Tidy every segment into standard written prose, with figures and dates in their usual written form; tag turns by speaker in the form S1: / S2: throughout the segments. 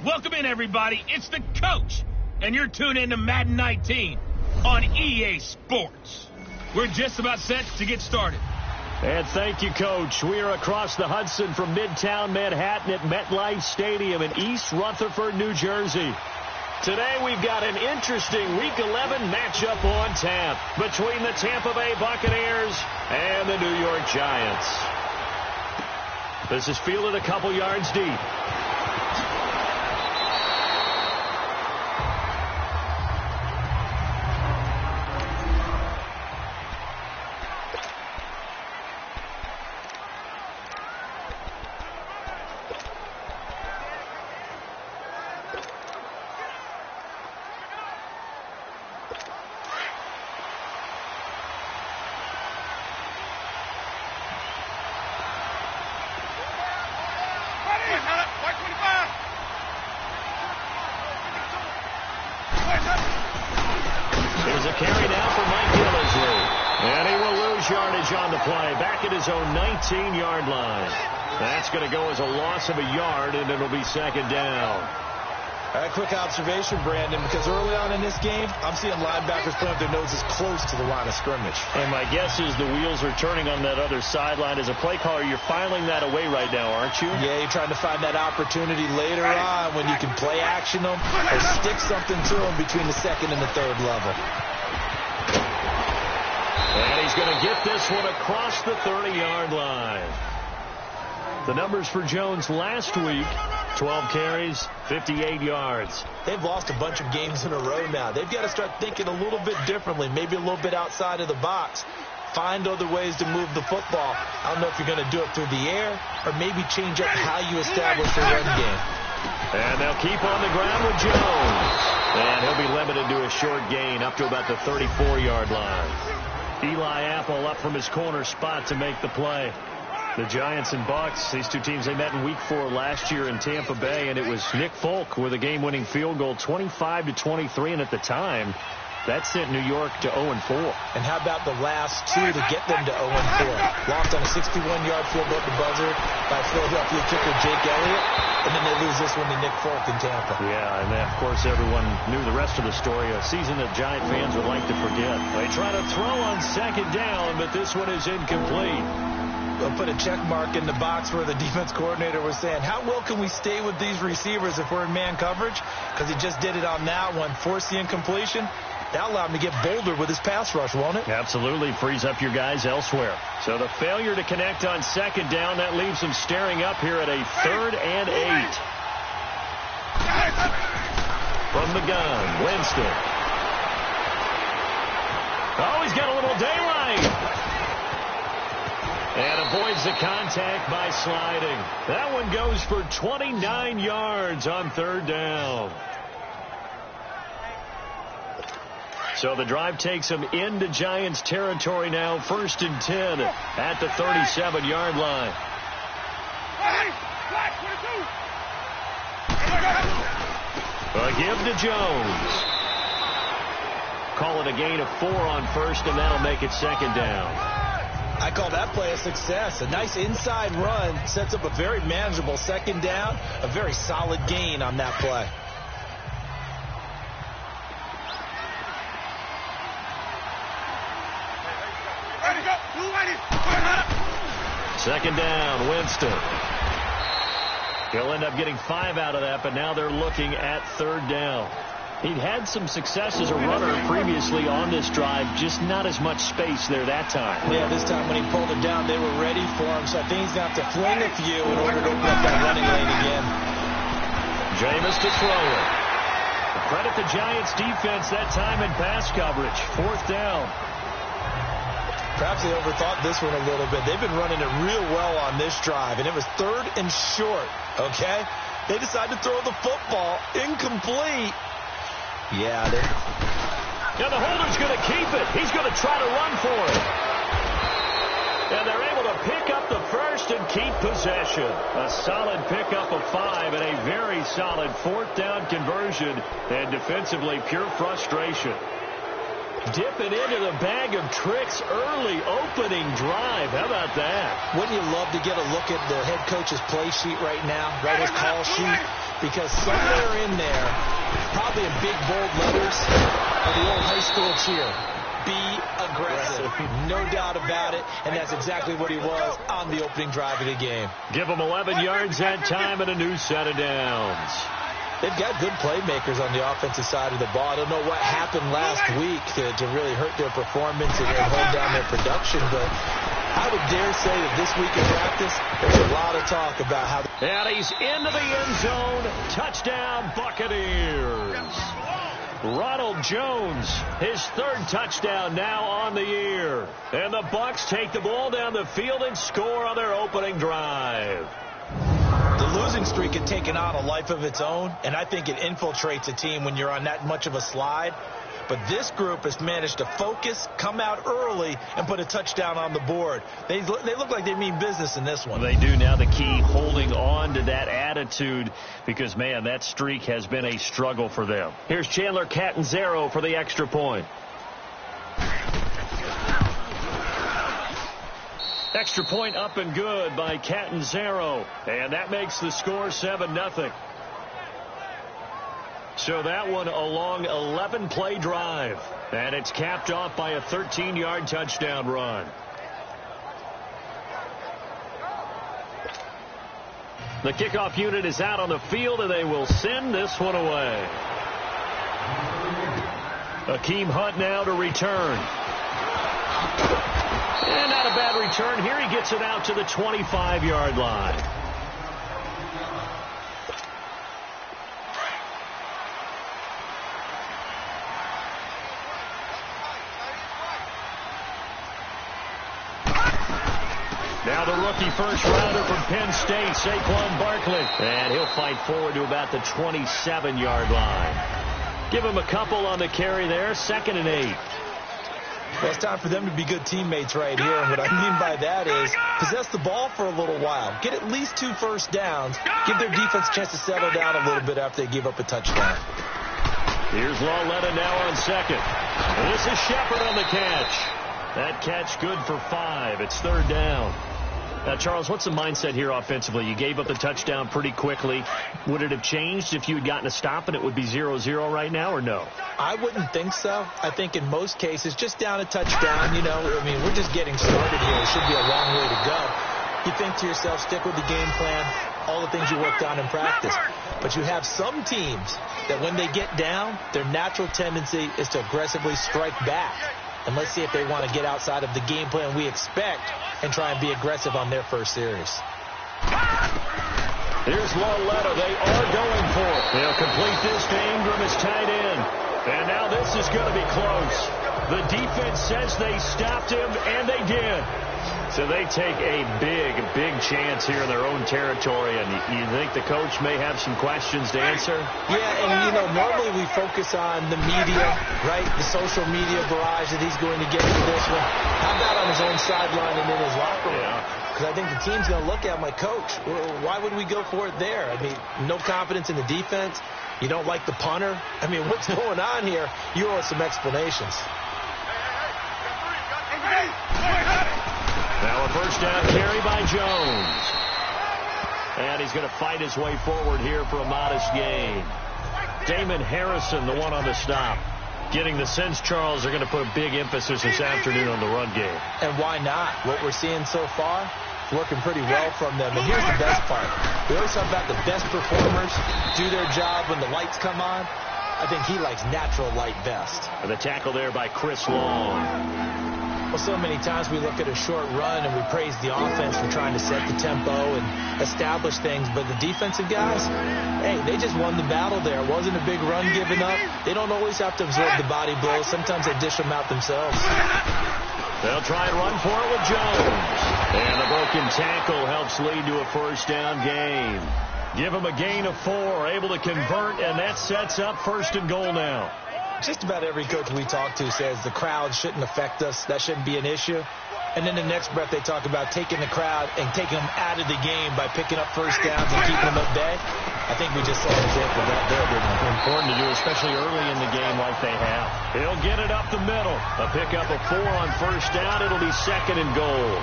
S1: Welcome in, everybody. It's the coach, and you're tuned in to Madden 19 on EA Sports. We're just about set to get started.
S2: And thank you, Coach. We are across the Hudson from Midtown Manhattan at MetLife Stadium in East Rutherford, New Jersey. Today we've got an interesting Week 11 matchup on tap between the Tampa Bay Buccaneers and the New York Giants. This is fielded a couple yards deep. Here's a carry now for Mike Gillisley. And he will lose yardage on the play. Back at his own 19-yard line. That's going to go as a loss of a yard, and it'll be second down.
S3: A quick observation, Brandon, because early on in this game, I'm seeing linebackers put up their noses close to the line of scrimmage.
S2: And my guess is the wheels are turning on that other sideline. As a play caller, you're filing that away right now, aren't you?
S3: Yeah, you're trying to find that opportunity later on when you can play action them or stick something to them between the second and the third level.
S2: And he's going to get this one across the 30-yard line. The numbers for Jones last week, 12 carries, 58 yards.
S3: They've lost a bunch of games in a row now. They've got to start thinking a little bit differently, maybe a little bit outside of the box. Find other ways to move the football. I don't know if you're going to do it through the air or maybe change up how you establish the run game.
S2: And they'll keep on the ground with Jones. And he'll be limited to a short gain up to about the 34-yard line. Eli Apple up from his corner spot to make the play. The Giants and Bucs, these two teams, they met in Week 4 last year in Tampa Bay, and it was Nick Folk with a game-winning field goal, 25-23, and at the time, that sent New York to 0-4.
S3: And how about the last two to get them to 0-4? Lost on a 61-yard field goal at the buzzer by Philadelphia kicker Jake Elliott, and then they lose this one to Nick Folk in Tampa.
S2: Yeah, and then, of course, everyone knew the rest of the story, a season that Giant fans would like to forget. They try to throw on second down, but this one is incomplete.
S3: They'll put a check mark in the box where the defense coordinator was saying, how well can we stay with these receivers if we're in man coverage? Because he just did it on that one, forced the incompletion. That'll allow him to get bolder with his pass rush, won't it?
S2: Absolutely. Frees up your guys elsewhere. So the failure to connect on second down, that leaves him staring up here at a 3rd and 8. From the gun, Winston. Oh, he's got a little daylight. And avoids the contact by sliding. That one goes for 29 yards on 3rd down. So the drive takes him into Giants territory now. 1st and 10 at the 37-yard line. A give to Jones. Call it a gain of 4 on 1st, and that'll make it second down.
S3: I call that play a success. A nice inside run sets up a very manageable second down. A very solid gain on that play.
S2: Second down, Winston. He'll end up getting 5 out of that, but now they're looking at 3rd down. He'd had some success as a runner previously on this drive, just not as much space there that time.
S3: Yeah, this time when he pulled it down, they were ready for him, so I think he's going to have to fling a few in order to open up that running lane again.
S2: Jameis to throw it. Credit the Giants' defense that time in pass coverage. 4th down.
S3: Perhaps they overthought this one a little bit. They've been running it real well on this drive, and it was 3rd and short, okay? They decided to throw the football incomplete. Yeah,
S2: now the holder's going to keep it. He's going to try to run for it. And they're able to pick up the 1st and keep possession. A solid pickup of 5 and a very solid 4th down conversion. And defensively, pure frustration. Dipping into the bag of tricks early opening drive. How about that?
S3: Wouldn't you love to get a look at the head coach's play sheet right now, right, his call sheet? Because somewhere in there, probably in big, bold letters, are the old high school cheer. Be aggressive. No doubt about it, and that's exactly what he was on the opening drive of the game.
S2: Give him 11 yards that time and a new set of downs.
S3: They've got good playmakers on the offensive side of the ball. I don't know what happened last week to really hurt their performance and hold down their production, but I would dare say that this week in practice, there's a lot of talk about how...
S2: And he's into the end zone. Touchdown, Buccaneers. Ronald Jones, his third touchdown now on the year. And the Bucs take the ball down the field and score on their opening drive.
S3: The losing streak had taken on a life of its own, and I think it infiltrates a team when you're on that much of a slide. But this group has managed to focus, come out early, and put a touchdown on the board. They look like they mean business in this one.
S2: They do now. The key, holding on to that attitude, because, man, that streak has been a struggle for them. Here's Chandler Catanzaro for the extra point. Extra point up and good by Catanzaro. And that makes the score 7-0. So that one a long 11-play drive. And it's capped off by a 13-yard touchdown run. The kickoff unit is out on the field, and they will send this one away. Akeem Hunt now to return. And not a bad return here. He gets it out to the 25-yard line. Now the rookie first-rounder from Penn State, Saquon Barkley. And he'll fight forward to about the 27-yard line. Give him a couple on the carry there. 2nd and 8.
S3: Well, it's time for them to be good teammates right here. And what I mean by that is possess the ball for a little while. Get at least 2 first downs. Give their defense a chance to settle down a little bit after they give up a touchdown.
S2: Here's Lawletta now on 2nd. And this is Shepard on the catch. That catch good for 5. It's 3rd down. Now, Charles, what's the mindset here offensively? You gave up the touchdown pretty quickly. Would it have changed if you had gotten a stop and it would be 0-0 right now, or no?
S3: I wouldn't think so. I think in most cases, just down a touchdown, you know, I mean, we're just getting started here. It should be a long way to go. You think to yourself, stick with the game plan, all the things you worked on in practice. But you have some teams that when they get down, their natural tendency is to aggressively strike back. And let's see if they want to get outside of the game plan we expect and try and be aggressive on their first series.
S2: Here's Lawletta. They are going for it. They'll complete this to Ingram as tight end. And now this is going to be close. The defense says they stopped him, and they did. So they take a big, big chance here in their own territory. And you think the coach may have some questions to answer?
S3: Yeah, and, you know, normally we focus on the media, right? The social media barrage that he's going to get into this one. How about on his own sideline and in his locker room? Because I think the team's going to look at my coach. Why would we go for it there? I mean, no confidence in the defense. You don't like the punter. I mean, what's going on here? You owe us some explanations.
S2: Now a first down carry by Jones. And he's going to fight his way forward here for a modest gain. Damon Harrison, the one on the stop. Getting the sense, Charles, they're going to put a big emphasis this afternoon on the run game.
S3: And why not? What we're seeing so far, working pretty well from them. And here's the best part. We always talk about the best performers do their job when the lights come on. I think he likes natural light best.
S2: And the tackle there by Chris Long.
S3: Well, so many times we look at a short run and we praise the offense for trying to set the tempo and establish things. But the defensive guys, hey, they just won the battle there. It wasn't a big run given up. They don't always have to absorb the body blows. Sometimes they dish them out themselves.
S2: They'll try and run for it with Jones. And the broken tackle helps lead to a first down gain. Give them a gain of 4, able to convert, and that sets up 1st and goal now.
S3: Just about every coach we talk to says the crowd shouldn't affect us. That shouldn't be an issue. And then the next breath they talk about taking the crowd and taking them out of the game by picking up first downs and keeping them at bay. I think we just saw an example of that there, didn't we?
S2: Important to do, especially early in the game like they have. He'll get it up the middle. A pickup of 4 on first down. It'll be 2nd and goal.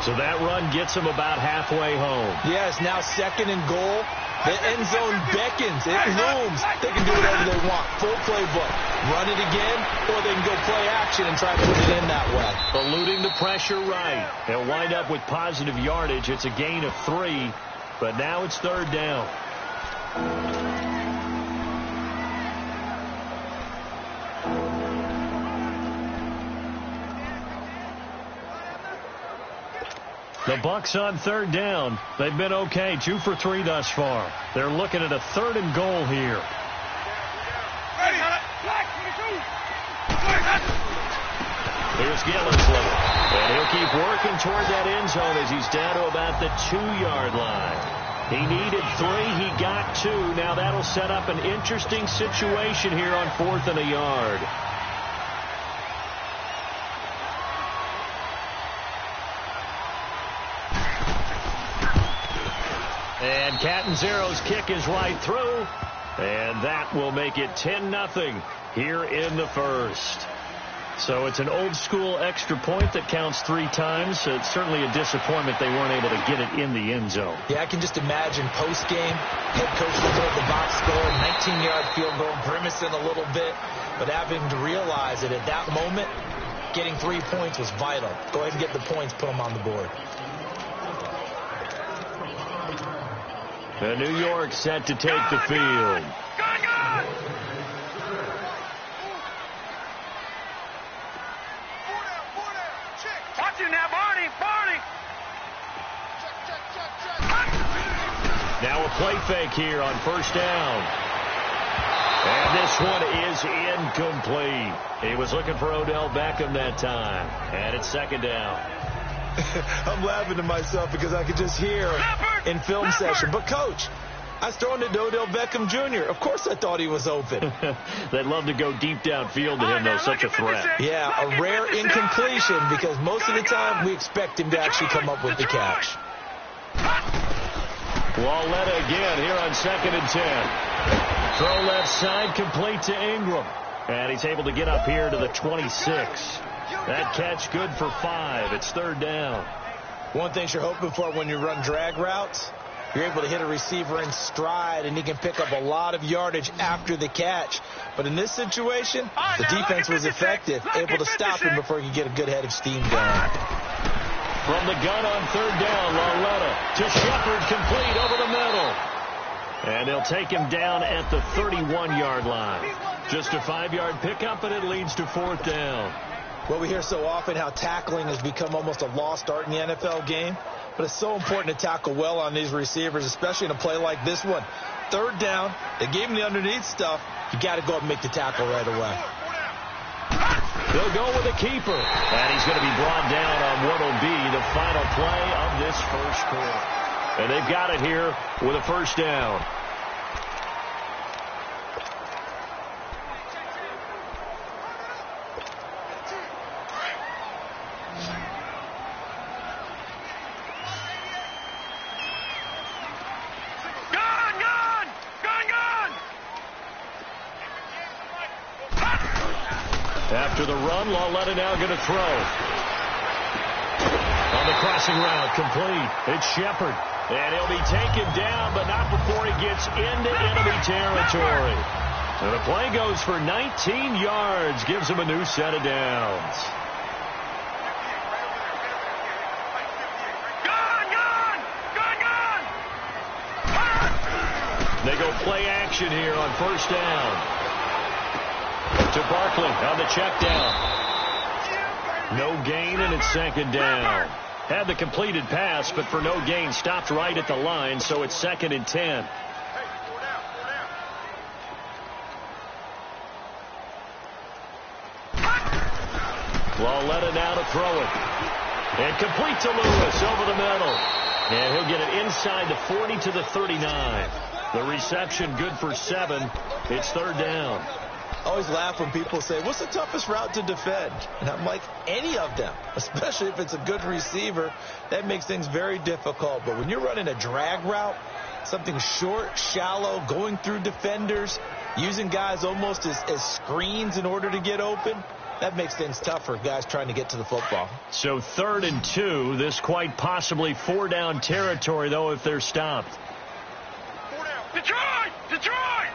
S2: So that run gets him about halfway home.
S3: Yes, now 2nd and goal. The end zone beckons. It looms. They can do whatever they want. Full playbook. Run it again, or they can go play action and try to put it in that way.
S2: Eluding the pressure right. They'll wind up with positive yardage. It's a gain of 3, but now it's 3rd down. The Bucks on 3rd down. They've been okay, 2 for 3 thus far. They're looking at a 3rd and goal here. Here's Gillisley, and he'll keep working toward that end zone as he's down to about the 2-yard line. He needed 3. He got 2. Now that'll set up an interesting situation here on 4th and a yard. And Catanzero's kick is right through, and that will make it 10-0 here in the first. So it's an old-school extra point that counts 3 times. So it's certainly a disappointment they weren't able to get it in the end zone.
S3: Yeah, I can just imagine post-game, head coach looking at the box score, 19-yard field goal, grimacing a little bit, but having to realize that at that moment, getting 3 points was vital. Go ahead and get the points, put them on the board.
S2: And New York set to take the field.
S1: Watch him now, Barney.
S2: Now a play fake here on first down. And this one is incomplete. He was looking for Odell Beckham that time. And it's 2nd down.
S3: I'm laughing to myself because I could just hear in film session. But, Coach, I was throwing it to Odell Beckham Jr. Of course I thought he was open.
S2: They'd love to go deep downfield to him, though. Such a threat.
S3: Yeah, a rare incompletion because most of the time we expect him to actually come up with the catch.
S2: Walletta again here on 2nd and 10. Throw left side, complete to Ingram. And he's able to get up here to the 26. That catch good for 5. It's 3rd down.
S3: One thing you're hoping for when you run drag routes, you're able to hit a receiver in stride, and he can pick up a lot of yardage after the catch. But in this situation, the defense was effective, able to stop him before he could get a good head of steam going.
S2: From the gun on 3rd down, Walletta to Shepard, complete over the middle. And they'll take him down at the 31-yard line. Just a 5-yard pickup, and it leads to 4th down.
S3: Well, we hear so often how tackling has become almost a lost art in the NFL game, but it's so important to tackle well on these receivers, especially in a play like this one. 3rd down, they gave him the underneath stuff. You got to go up and make the tackle right away.
S2: They'll go with a keeper, and he's going to be brought down on what will be the final play of this first quarter. And they've got it here with a 1st down. After the run, Walletta now going to throw. On the crossing route, complete. It's Shepard. And he'll be taken down, but not before he gets into enemy territory. And the play goes for 19 yards, gives him a new set of downs. They go play action here on 1st down. To Barkley on the check down. No gain, and it's 2nd down. Had the completed pass, but for no gain, stopped right at the line, so it's 2nd and 10. Walletta now to throw it. And complete to Lewis over the middle. And he'll get it inside the 40 to the 39. The reception good for 7. It's 3rd down.
S3: I always laugh when people say, what's the toughest route to defend? And I'm like, any of them, especially if it's a good receiver. That makes things very difficult. But when you're running a drag route, Something short, shallow, going through defenders, using guys almost as screens in order to get open. That makes things tough for guys trying to get to the football.
S2: So 3rd and 2. This quite possibly 4-down territory, though, if they're stopped.
S1: Detroit! Detroit!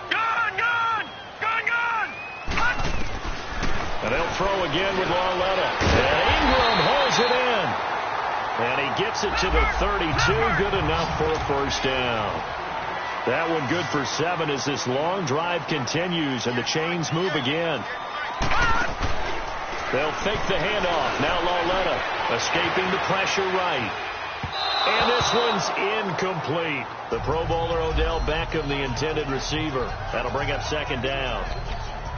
S1: Gone! Gone! Gone! Gone!
S2: And they'll throw again with Lauletta. And Ingram holds it in. And he gets it to the 32. Good enough for a first down. That one good for 7 as this long drive continues and the chains move again. They'll fake the handoff. Now Lauletta escaping the pressure right. And this one's incomplete. The Pro Bowler Odell Beckham, the intended receiver. That'll bring up 2nd down.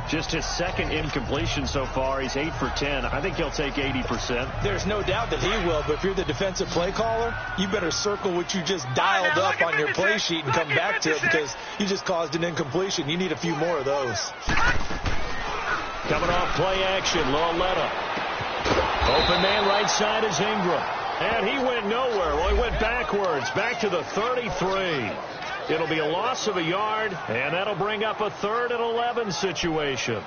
S2: Just his 2nd incompletion so far. He's 8 for 10. I think he'll take 80%.
S3: There's no doubt that he will, but if you're the defensive play caller, you better circle what you just dialed up on your play sheet and come back to it because you just caused an incompletion. You need a few more of those.
S2: Coming off play action, Lauletta. Open man right side is Ingram. And he went nowhere. Well, he went backwards, back to the 33. It'll be a loss of a yard, and that'll bring up a 3rd and 11 situation.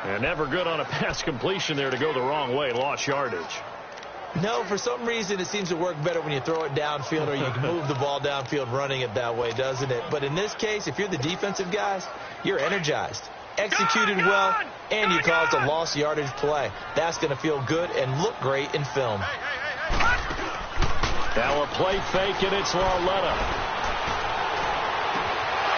S2: And never good on a pass completion there to go the wrong way. Lost yardage.
S3: No, for some reason it seems to work better when you throw it downfield or you can move the ball downfield running it that way, doesn't it? But in this case, if you're the defensive guys, you're energized, executed well, and you caused a lost yardage play. That's going to feel good and look great in film.
S2: Now a play fake, and it's Lauletta.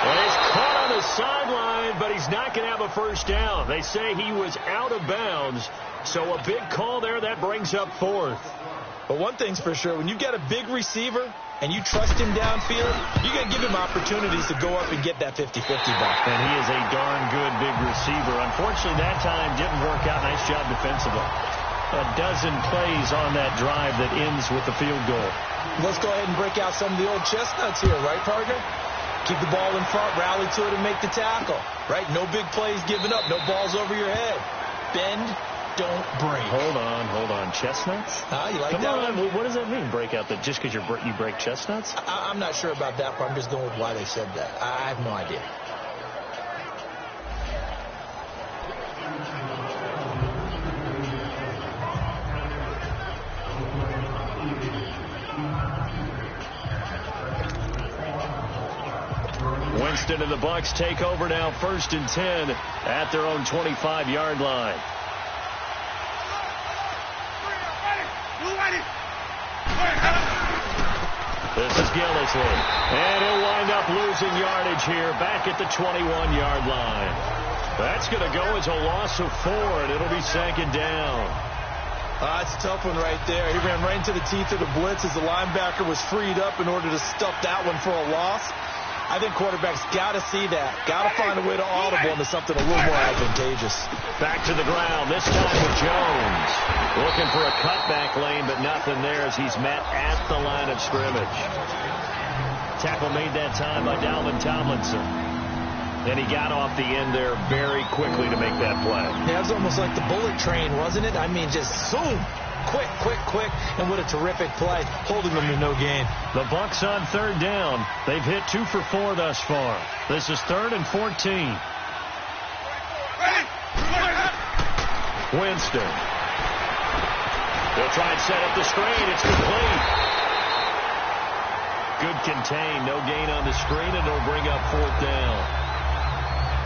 S2: Well, he's caught on the sideline, but he's not going to have a first down. They say he was out of bounds, so a big call there. That brings up 4th.
S3: But one thing's for sure, when you've got a big receiver and you trust him downfield, you got to give him opportunities to go up and get that 50-50 back.
S2: And he is a darn good big receiver. Unfortunately, that time didn't work out. Nice job defensively. A dozen plays on that drive that ends with the field goal.
S3: Let's go ahead and break out some of the old chestnuts here, right, partner? Keep the ball in front, rally to it, and make the tackle. Right? No big plays given up. No balls over your head. Bend, don't break.
S2: Hold on. Chestnuts?
S3: You like
S2: Come
S3: that
S2: on.
S3: one?
S2: What does that mean, break out? Just because you break chestnuts?
S3: I'm not sure about that part. I'm just going with why they said that. I have no idea.
S2: Winston and the Bucs take over now, 1st and 10 at their own 25-yard line. This is Gillisley, and he'll wind up losing yardage here back at the 21-yard line. That's going to go as a loss of 4, and it'll be 2nd down.
S3: That's a tough one right there. He ran right into the teeth of the blitz as the linebacker was freed up in order to stuff that one for a loss. I think quarterbacks got to see that. Got to find a way to audible into something a little more advantageous.
S2: Back to the ground, this time with Jones. Looking for a cutback lane, but nothing there as he's met at the line of scrimmage. Tackle made that time by Dalvin Tomlinson. And he got off the end there very quickly to make that play.
S3: Yeah, it was almost like the bullet train, wasn't it? I mean, just zoom. Quick, and what a terrific play, holding them to no gain.
S2: The Bucs on 3rd down. They've hit 2 for 4 thus far. This is 3rd and 14. Winston. They'll try and set up the screen. It's complete. Good contain. No gain on the screen, and it'll bring up 4th down.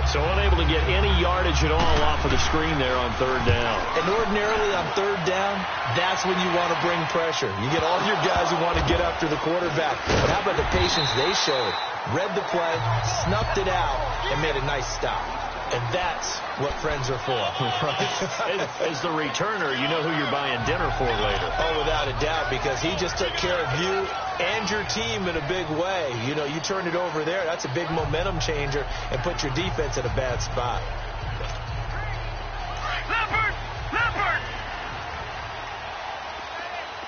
S2: So unable to get any yardage at all off of the screen there on 3rd down.
S3: And ordinarily on 3rd down, that's when you want to bring pressure. You get all your guys who want to get after the quarterback. But how about the patience they showed? Read the play, snuffed it out, and made a nice stop. And that's what friends are for.
S2: Right. As the returner, you know who you're buying dinner for later.
S3: Oh, without a doubt, because he just took care of you and your team in a big way. You know, you turn it over there, that's a big momentum changer and put your defense in a bad spot.
S1: Leopard!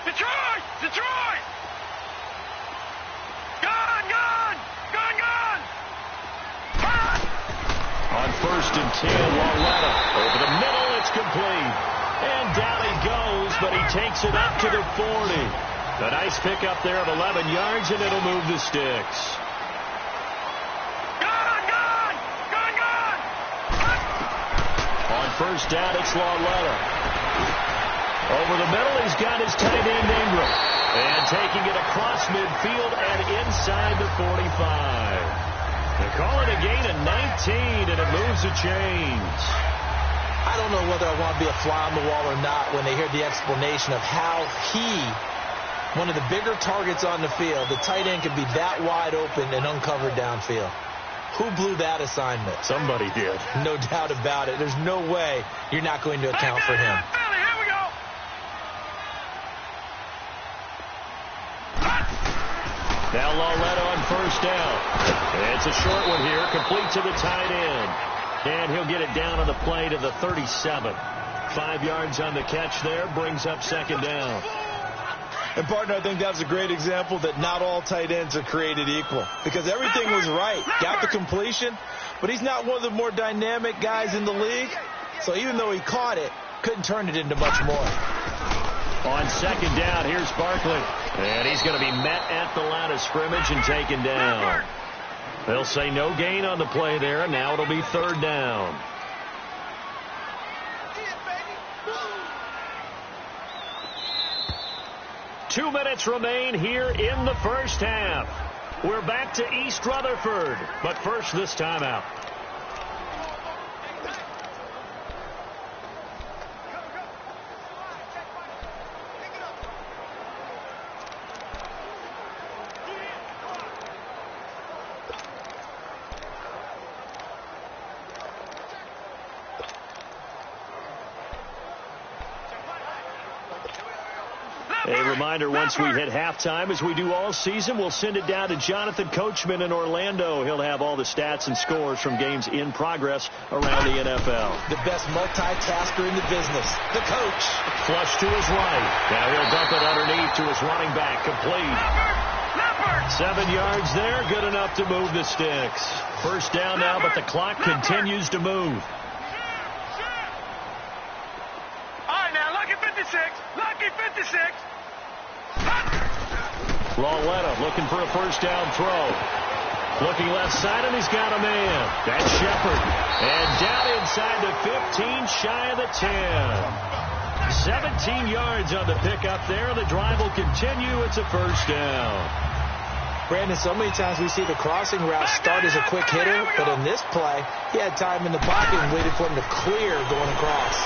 S1: Detroit! Gone!
S2: On 1st and 10, Lauletta over the middle, it's complete. And down he goes, but he takes it up to the 40. A nice pickup there of 11 yards, and it'll move the sticks. On first down, it's Lawletta. Over the middle, he's got his tight end Ingram. And taking it across midfield and inside the 45. They call it a gain of 19, and it moves the chains.
S3: I don't know whether I want to be a fly on the wall or not when they hear the explanation of how one of the bigger targets on the field, the tight end can be that wide open and uncovered downfield. Who blew that assignment?
S2: Somebody did.
S3: No doubt about it. There's no way you're not going to account for him.
S2: Now Lawletta on first down. It's a short one here, complete to the tight end. And he'll get it down on the play to the 37. 5 yards on the catch there, brings up second down.
S3: And, partner, I think that's a great example that not all tight ends are created equal. Because everything was right. Got the completion, but he's not one of the more dynamic guys in the league. So even though he caught it, couldn't turn it into much more.
S2: On second down, here's Barkley. And he's going to be met at the line of scrimmage and taken down. They'll say no gain on the play there. Now it'll be third down. Two minutes remain here in the first half. We're back to East Rutherford. But first, this timeout. A reminder, once we hit halftime, as we do all season, we'll send it down to Jonathan Coachman in Orlando. He'll have all the stats and scores from games in progress around the NFL.
S3: The best multitasker in the business, the coach.
S2: Flush to his right. Now he'll dump it underneath to his running back, complete. 7 yards there, good enough to move the sticks. First down now, but the clock continues to move.
S1: All right, now, lucky 56. Lucky 56.
S2: Lawletta looking for a first down throw. Looking left side, and he's got a man. That's Shepard. And down inside the 15, shy of the 10. 17 yards on the pickup there. The drive will continue. It's a first down.
S3: Brandon, so many times we see the crossing route start as a quick hitter, but in this play, he had time in the pocket and waited for him to clear going across.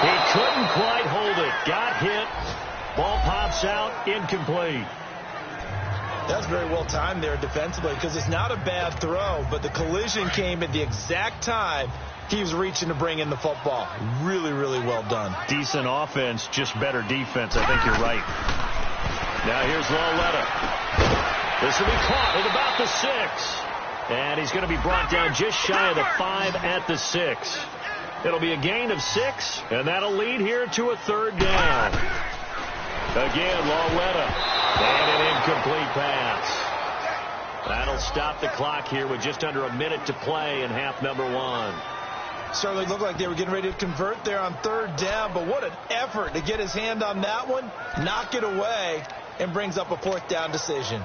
S2: He couldn't quite hold it. Got hit. Ball pops out, incomplete.
S3: That's very well timed there defensively because it's not a bad throw, but the collision came at the exact time he was reaching to bring in the football. Really, really well done.
S2: Decent offense, just better defense. I think you're right. Now here's Lawletta. This will be caught at about the 6. And he's going to be brought down just shy of the 5 at the 6. It'll be a gain of 6, and that'll lead here to a third down. Again, Lawletta. And an incomplete pass. That'll stop the clock here with just under a minute to play in half number 1.
S3: Certainly looked like they were getting ready to convert there on third down, but what an effort to get his hand on that one, knock it away, and brings up a fourth down decision.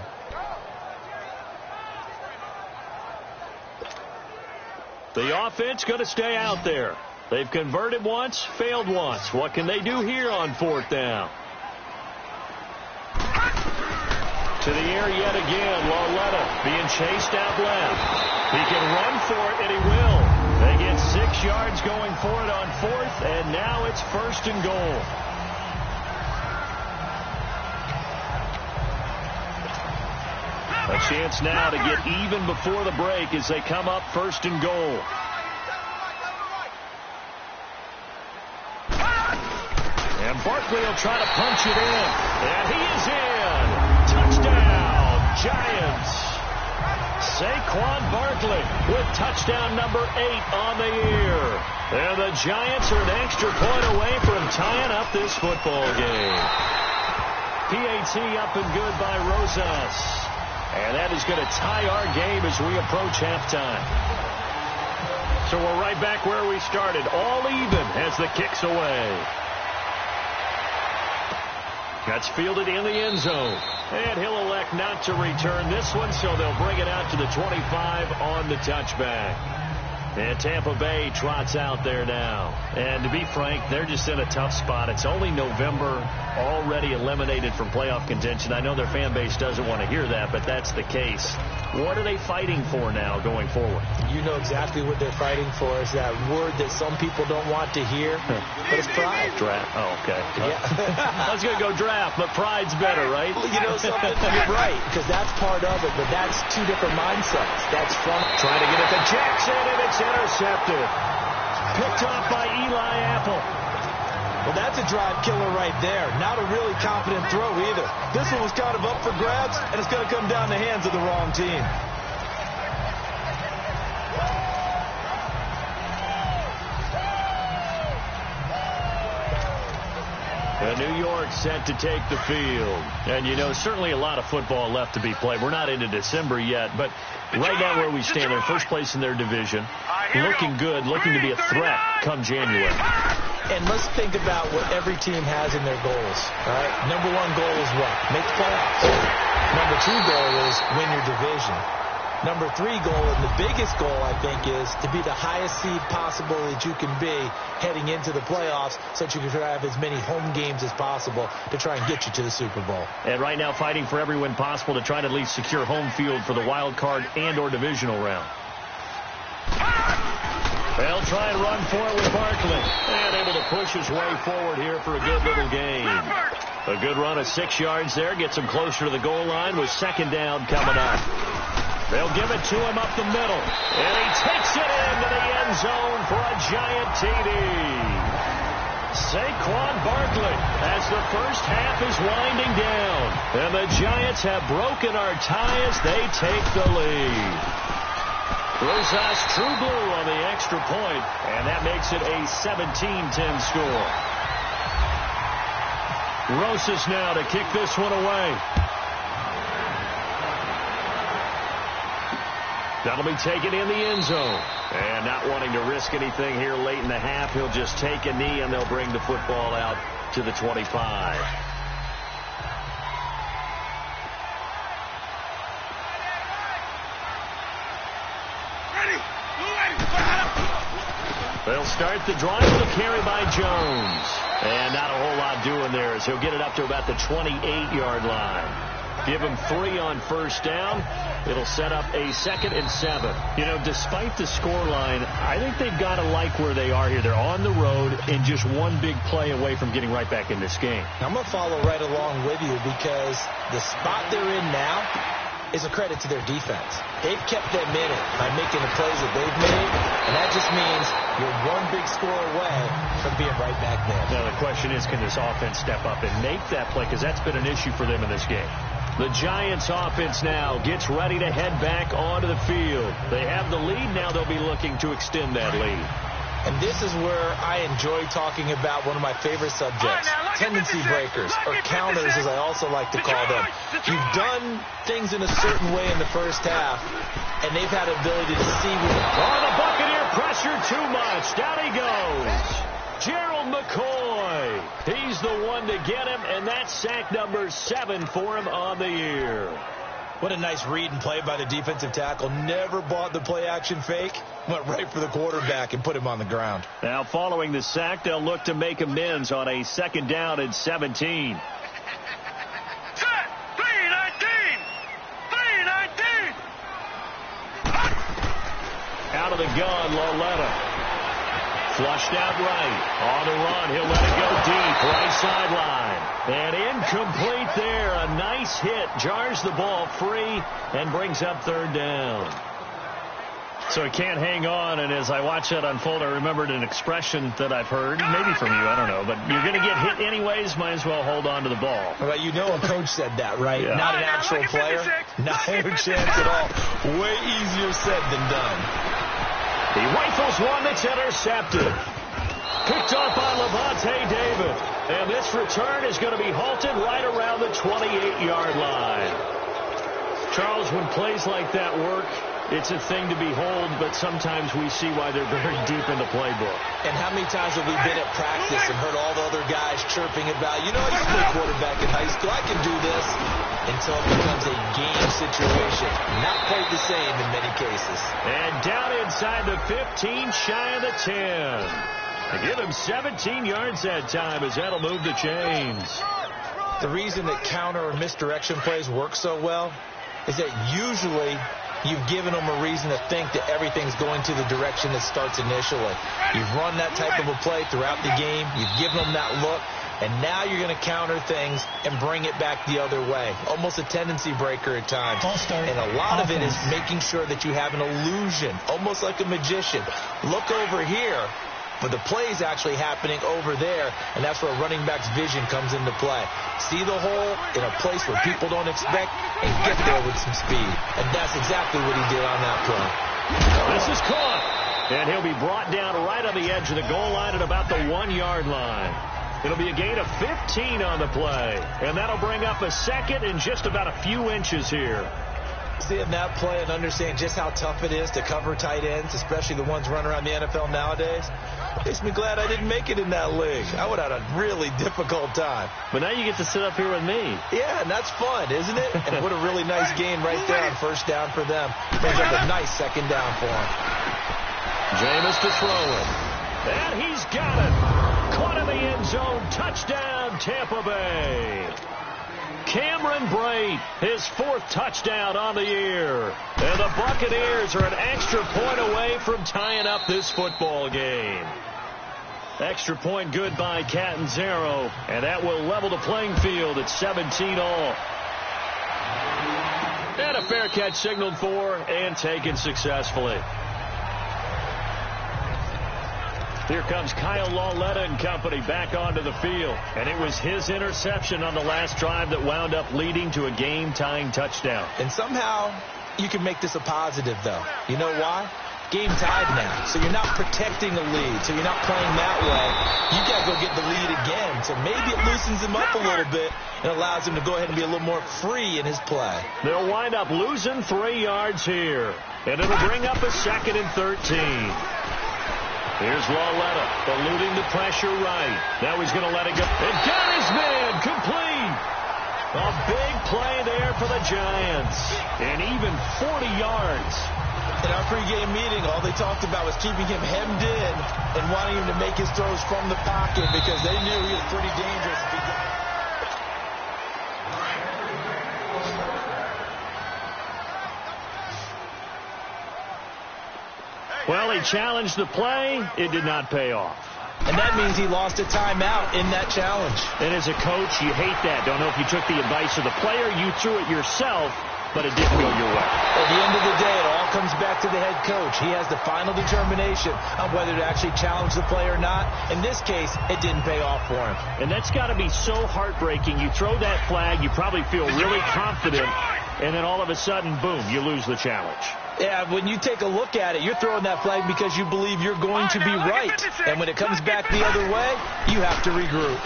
S2: The offense going to stay out there. They've converted once, failed once. What can they do here on fourth down? To the air yet again. Lawletta being chased out left. He can run for it, and he will. They get 6 yards going for it on fourth, and now it's first and goal. A chance now to get even before the break as they come up first and goal. And Barkley will try to punch it in. And he is in. Touchdown, Giants. Saquon Barkley with touchdown number 8 on the year. And the Giants are an extra point away from tying up this football game. PAT up and good by Rosas. And that is going to tie our game as we approach halftime. So we're right back where we started. All even as the kick's away. That's fielded in the end zone. And he'll elect not to return this one, so they'll bring it out to the 25 on the touchback. And Tampa Bay trots out there now. And to be frank, they're just in a tough spot. It's only November, already eliminated from playoff contention. I know their fan base doesn't want to hear that, but that's the case. What are they fighting for now going forward?
S3: You know exactly what they're fighting for. Is that word that some people don't want to hear, but it's pride.
S2: Draft. Oh, okay.
S3: Yeah.
S2: I was going to go draft, but pride's better, right?
S3: You know something? You're right, because that's part of it, but that's two different mindsets. That's from
S2: trying to get it to Jackson, and it's intercepted. Picked off by Eli Apple.
S3: Well, that's a drive killer right there. Not a really confident throw either. This one was kind of up for grabs, and it's going to come down the hands of the wrong team.
S2: And New York set to take the field. And, you know, certainly a lot of football left to be played. We're not into December yet, but right now where we stand, they're first place in their division. Looking good, looking to be a threat come January.
S3: And let's think about what every team has in their goals. All right? Number one goal is what? Make the playoffs. Number two goal is win your division. Number three goal, and the biggest goal, I think, is to be the highest seed possible that you can be heading into the playoffs so that you can have as many home games as possible to try and get you to the Super Bowl.
S2: And right now fighting for every win possible to try to at least secure home field for the wild card and or divisional round. They'll try and run for it with Barkley. And able to push his way forward here for a good little gain. A good run of 6 yards there. Gets him closer to the goal line with second down coming up. They'll give it to him up the middle. And he takes it into the end zone for a giant TD. Saquon Barkley as the first half is winding down. And the Giants have broken our tie as they take the lead. Rosas True Blue on the extra point, and that makes it a 17-10 score. Rosas now to kick this one away. That'll be taken in the end zone. And not wanting to risk anything here late in the half, he'll just take a knee, and they'll bring the football out to the 25. They'll start the drive with a carry by Jones. And not a whole lot doing there as he'll get it up to about the 28-yard line. Give him 3 on first down. It'll set up a 2nd and 7. You know, despite the scoreline, I think they've got to like where they are here. They're on the road and just one big play away from getting right back in this game.
S3: I'm going to follow right along with you because the spot they're in now is a credit to their defense. They've kept them in it by making the plays that they've made, and that just means you're one big score away from being right back there.
S2: Now, the question is, can this offense step up and make that play? Because that's been an issue for them in this game. The Giants offense now gets ready to head back onto the field. They have the lead. Now they'll be looking to extend that lead.
S3: And this is where I enjoy talking about one of my favorite subjects, tendency breakers, or counters as I also like to call them. You've done things in a certain way in the first half, and they've had an ability to see with it.
S2: Oh, the Buccaneer pressure too much. Down he goes. Gerald McCoy. He's the one to get him, and that's sack number 7 for him on the year.
S3: What a nice read and play by the defensive tackle. Never bought the play-action fake. Went right for the quarterback and put him on the ground.
S2: Now, following the sack, they'll look to make amends on a 2nd down and 17. Out of the gun, Loletta. Flushed out right. On the run, he'll let it go deep. Right sideline. And incomplete there. A nice hit. Jars the ball free and brings up 3rd down. So he can't hang on, and as I watch that unfold, I remembered an expression that I've heard, maybe from you, I don't know, but you're going to get hit anyways, might as well hold on to the ball.
S3: Well, you know a coach said that, right?
S2: Yeah.
S3: Not an actual player. Not a chance at all. Way easier said than done.
S2: He rifles one that's intercepted. Picked off by Levante David. And this return is going to be halted right around the 28-yard line. Charles, when plays like that work, It's a thing to behold, but sometimes we see why they're very deep in the playbook.
S3: And how many times have we been at practice and heard all the other guys chirping about, you know, I used to play quarterback in high school, I can do this, until it becomes a game situation. Not quite the same in many cases.
S2: And down inside the 15, shy of the 10. They give him 17 yards that time as that'll move the chains.
S3: The reason that counter or misdirection plays work so well is that usually you've given them a reason to think that everything's going to the direction it starts initially. You've run that type of a play throughout the game. You've given them that look. And now you're going to counter things and bring it back the other way. Almost a tendency breaker at times. And a lot of it is making sure that you have an illusion, almost like a magician. Look over here, but the play is actually happening over there, and that's where running back's vision comes into play. See the hole in a place where people don't expect and get there with some speed. And that's exactly what he did on that play.
S2: This is caught, and he'll be brought down right on the edge of the goal line at about the 1-yard line. It'll be a gain of 15 on the play, and that'll bring up a second in just about a few inches here.
S3: Seeing that play and understanding just how tough it is to cover tight ends, especially the ones running around the NFL nowadays, makes me glad I didn't make it in that league. I would have had a really difficult time.
S2: But now you get to sit up here with me.
S3: Yeah, and that's fun, isn't it? And what a really nice gain right there on first down for them. Brings up a nice second down for them.
S2: Jameis to throw it. And he's got it. Caught in the end zone. Touchdown, Tampa Bay. Cameron Brate, his 4th touchdown on the year. And the Buccaneers are an extra point away from tying up this football game. Extra point good by Catanzaro, and that will level the playing field at 17 all. And a fair catch signaled for and taken successfully. Here comes Kyle Lauletta and company back onto the field. And it was his interception on the last drive that wound up leading to a game-tying touchdown.
S3: And somehow you can make this a positive, though. You know why? Game tied now. So you're not protecting the lead. So you're not playing that way. You got to go get the lead again. So maybe it loosens him up a little bit and allows him to go ahead and be a little more free in his play.
S2: They'll wind up losing 3 yards here. And it'll bring up a 2nd and 13. Here's Lauletta, eluding the pressure right. Now he's going to let it go. And got his man, complete. A big play there for the Giants. And even 40 yards.
S3: In our pregame meeting, all they talked about was keeping him hemmed in and wanting him to make his throws from the pocket because they knew he was pretty dangerous.
S2: Well, he challenged the play. It did not pay off.
S3: And that means he lost a timeout in that challenge.
S2: And as a coach, you hate that. Don't know if you took the advice of the player, you threw it yourself, but it didn't go your way.
S3: At the end of the day, it all comes back to the head coach. He has the final determination on whether to actually challenge the play or not. In this case, it didn't pay off for him.
S2: And that's got to be so heartbreaking. You throw that flag, you probably feel really confident, and then all of a sudden, boom, you lose the challenge.
S3: Yeah, when you take a look at it, you're throwing that flag because you believe you're going to be right. And when it comes back the other way, you have to regroup.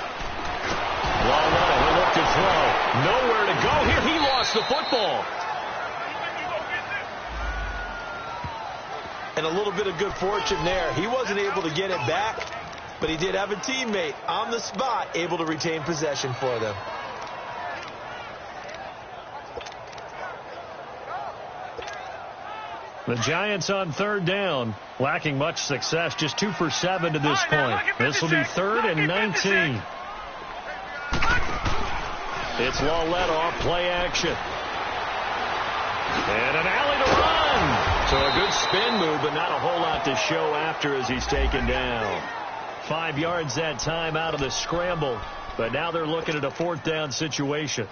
S2: Lauletta will look to throw. Nowhere to go here. He lost the football.
S3: And a little bit of good fortune there. He wasn't able to get it back, but he did have a teammate on the spot able to retain possession for them.
S2: The Giants on 3rd down, lacking much success, just 2 for 7 to this point. This will be 3rd and 19. It's Lauletta off play action. And an alley to run. So a good spin move, but not a whole lot to show after as he's taken down. 5 yards that time out of the scramble, but now they're looking at a 4th down situation.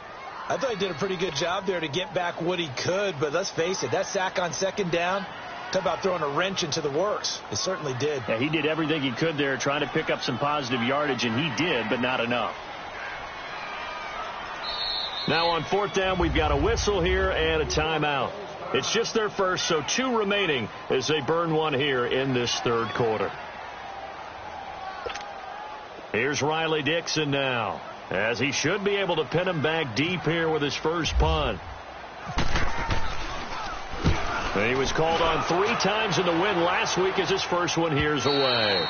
S3: I thought he did a pretty good job there to get back what he could, but let's face it, that sack on 2nd down, talk about throwing a wrench into the works. It certainly did.
S2: Yeah, he did everything he could there trying to pick up some positive yardage, and he did, but not enough. Now on 4th down, we've got a whistle here and a timeout. It's just their first, so 2 remaining as they burn 1 here in this 3rd quarter. Here's Riley Dixon now, as he should be able to pin him back deep here with his first punt. He was called on 3 times in the win last week as his first one here's away.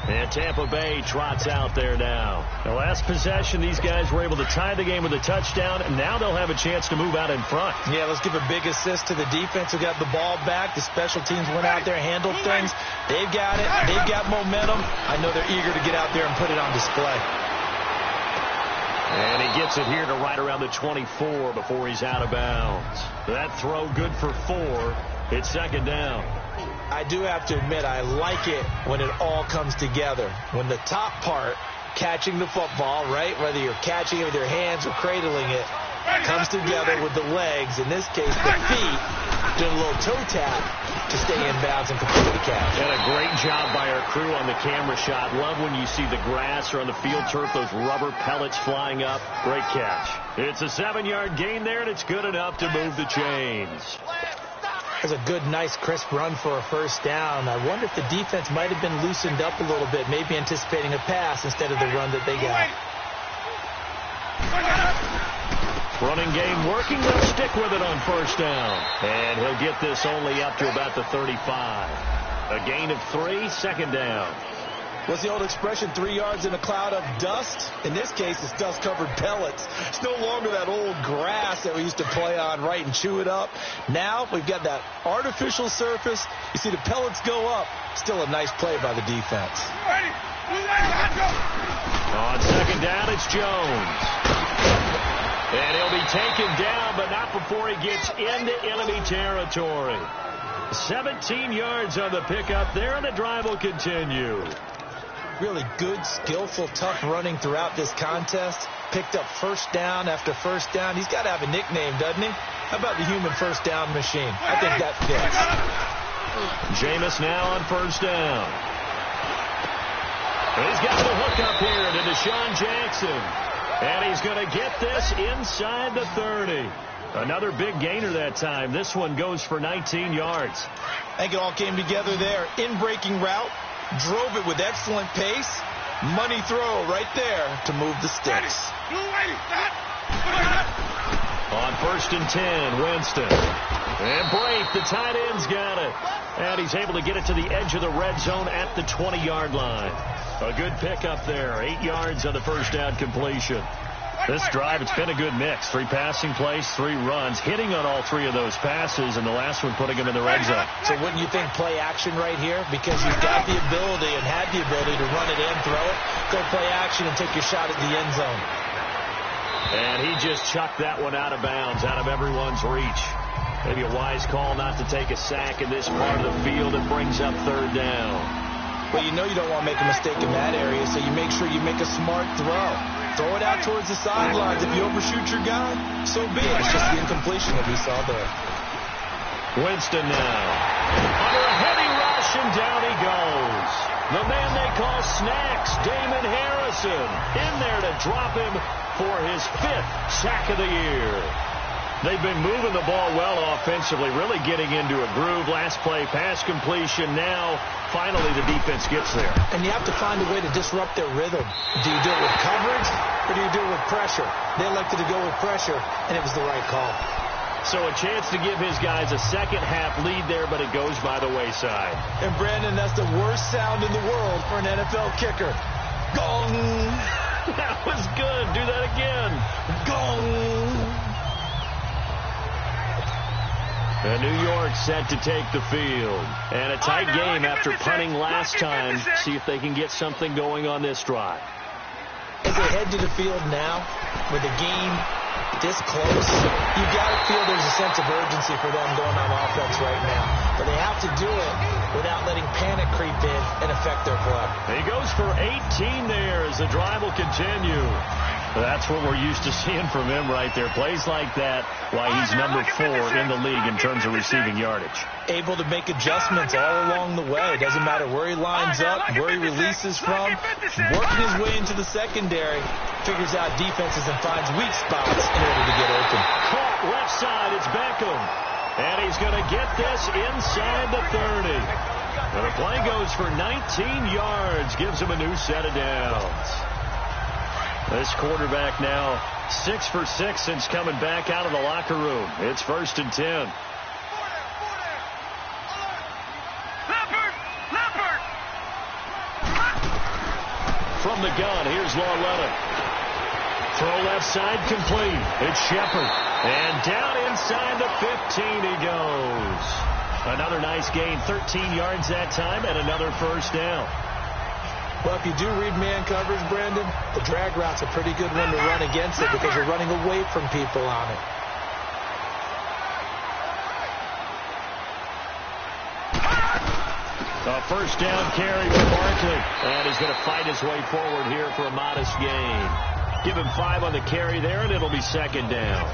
S2: And Tampa Bay trots out there now. The last possession, these guys were able to tie the game with a touchdown, and now they'll have a chance to move out in front.
S3: Yeah, let's give a big assist to the defense who got the ball back. The special teams went out there, handled things. They've got it. They've got momentum. I know they're eager to get out there and put it on display.
S2: And he gets it here to right around the 24 before he's out of bounds. That throw good for 4. It's second down.
S3: I do have to admit, I like it when it all comes together. When the top part, catching the football, right, whether you're catching it with your hands or cradling it, comes together with the legs, in this case the feet, doing a little toe tap to stay in bounds and complete the catch.
S2: And a great job by our crew on the camera shot. Love when you see the grass or on the field turf, those rubber pellets flying up. Great catch. It's a 7-yard gain there, and it's good enough to move the chains.
S3: That's a good, nice, crisp run for a first down. I wonder if the defense might have been loosened up a little bit, maybe anticipating a pass instead of the run that they got.
S2: Running game working. They'll stick with it on first down. And he'll get this only up to about the 35. A gain of 3, second down.
S3: What's the old expression, 3 yards in a cloud of dust? In this case, it's dust-covered pellets. It's no longer that old grass that we used to play on, right, and chew it up. Now we've got that artificial surface. You see the pellets go up. Still a nice play by the defense.
S2: On second down, it's Jones. And he'll be taken down, but not before he gets into enemy territory. 17 yards on the pickup there, and the drive will continue.
S3: Really good, skillful, tough running throughout this contest. Picked up first down after first down. He's got to have a nickname, doesn't he? How about the human first down machine? I think that fits.
S2: Jameis now on first down. He's got the hook up here to Deshaun Jackson. And he's going to get this inside the 30. Another big gainer that time. This one goes for 19 yards.
S3: I think it all came together there. In-breaking route. Drove it with excellent pace. Money throw right there to move the sticks.
S2: On first and 10, Winston. And Braith, the tight end's got it. And he's able to get it to the edge of the red zone at the 20-yard line. A good pickup there. 8 yards on the first down completion. This drive, it's been a good mix. 3 passing plays, 3 runs, hitting on all 3 of those passes, and the last one putting him in the red zone.
S3: So wouldn't you think play action right here? Because you've got the ability and had the ability to run it in, throw it, go play action and take your shot at the end zone.
S2: And he just chucked that one out of bounds, out of everyone's reach. Maybe a wise call not to take a sack in this part of the field. It brings up third down.
S3: Well, you know you don't want to make a mistake in that area, so you make sure you make a smart throw. Throw it out towards the sidelines. If you overshoot your guy, so be it. It's just the incompletion that we saw there.
S2: Winston now. Under a heavy rush, and down he goes. The man they call Snacks, Damon Harrison, in there to drop him for his 5th sack of the year. They've been moving the ball well offensively, really getting into a groove. Last play, pass completion. Now, finally, the defense gets there.
S3: And you have to find a way to disrupt their rhythm. Do you do it with coverage, or do you do it with pressure? They elected to go with pressure, and it was the right call.
S2: So a chance to give his guys a second-half lead there, but it goes by the wayside.
S3: And, Brandon, that's the worst sound in the world for an NFL kicker. Gong!
S2: That was good. Do that again.
S3: Gong!
S2: And New York set to take the field. And a tight game after punting last time. See if they can get something going on this drive.
S3: As they head to the field now, with the game this close, you've got to feel there's a sense of urgency for them going on offense right now. But they have to do it without letting panic creep in and affect their play.
S2: He goes for 18 there as the drive will continue. That's what we're used to seeing from him right there. Plays like that, why he's number 4 in the league in terms of receiving yardage.
S3: Able to make adjustments all along the way. Doesn't matter where he lines up, where he releases from. Working his way into the secondary. Figures out defenses and finds weak spots in order to get open.
S2: Caught left side, it's Beckham. And he's going to get this inside the 30. And the play goes for 19 yards. Gives him a new set of downs. This quarterback now 6 for 6 since coming back out of the locker room. It's 1st and 10. From the gun, here's Lauletta. Throw left side complete. It's Shepard. And down inside the 15 he goes. Another nice gain, 13 yards that time, and another 1st down.
S3: Well, if you do read man coverage, Brandon, the drag route's a pretty good one to run against it because you're running away from people on it.
S2: A 1st down carry for Barkley. And he's going to fight his way forward here for a modest gain. Give him 5 on the carry there, and it'll be 2nd down.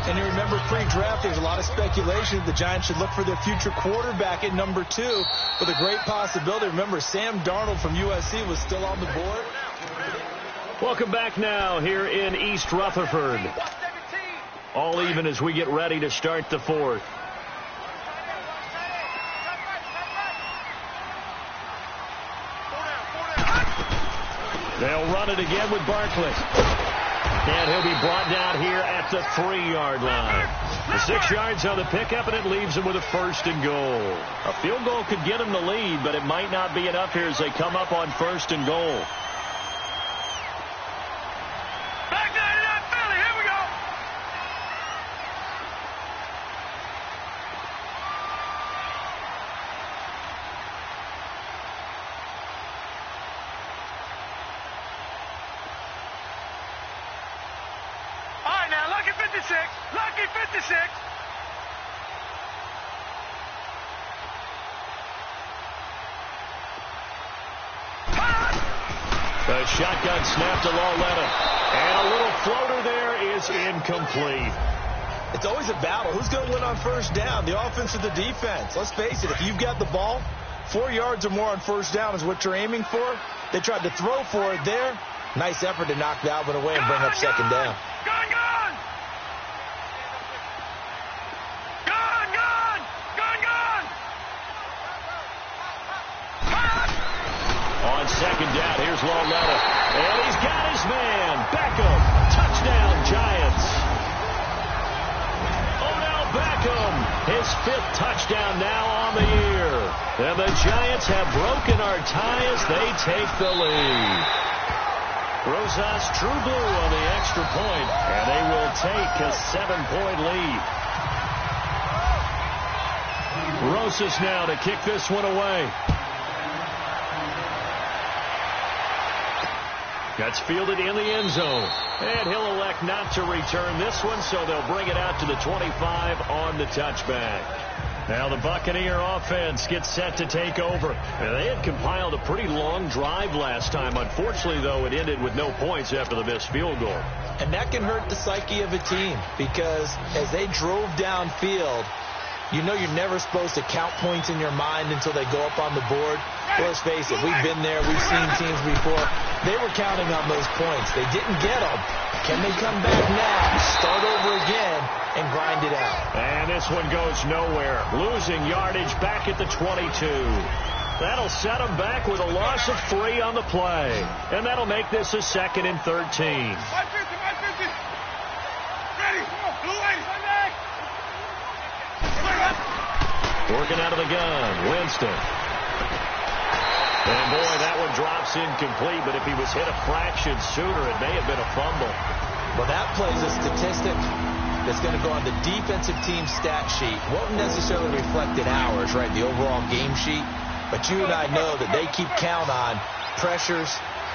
S3: And you remember pre-draft, there's a lot of speculation the Giants should look for their future quarterback at number 2 with a great possibility. Remember, Sam Darnold from USC was still on the board.
S2: Welcome back now here in East Rutherford. All even as we get ready to start the 4th. They'll run it again with Barkley. And he'll be brought down here at the 3-yard line. The 6 yards on the pickup, and it leaves him with a 1st and goal. A field goal could get him the lead, but it might not be enough here as they come up on 1st and goal.
S1: Lucky 56.
S2: The shotgun snap to Lauletta. And a little floater there is incomplete.
S3: It's always a battle. Who's going to win on 1st down, the offense or the defense? Let's face it, if you've got the ball, 4 yards or more on 1st down is what you're aiming for. They tried to throw for it there. Nice effort to knock Dalvin away and bring up 2nd down.
S2: On 2nd down, here's Lauletta. And he's got his man. Beckham. Touchdown, Giants. Odell Beckham. His 5th touchdown now on the year. And the Giants have broken our tie as they take the lead. Rosas True Blue on the extra point, and they will take a 7-point lead. Rosas now to kick this one away. That's fielded in the end zone. And he'll elect not to return this one, so they'll bring it out to the 25 on the touchback. Now the Buccaneer offense gets set to take over. And they had compiled a pretty long drive last time. Unfortunately, though, it ended with no points after the missed field goal.
S3: And that can hurt the psyche of a team because as they drove downfield, you know you're never supposed to count points in your mind until they go up on the board. Let's face it, we've been there. We've seen teams before. They were counting on those points. They didn't get them. Can they come back now, start over again, and grind it out?
S2: And this one goes nowhere. Losing yardage back at the 22. That'll set them back with a loss of 3 on the play. And that'll make this a 2nd and 13. Working out of the gun, Winston. And boy, that one drops incomplete, but if he was hit a fraction sooner, it may have been a fumble.
S3: Well, that plays a statistic that's going to go on the defensive team stat sheet. Won't necessarily reflect in ours, right, the overall game sheet. But you and I know that they keep count on pressures,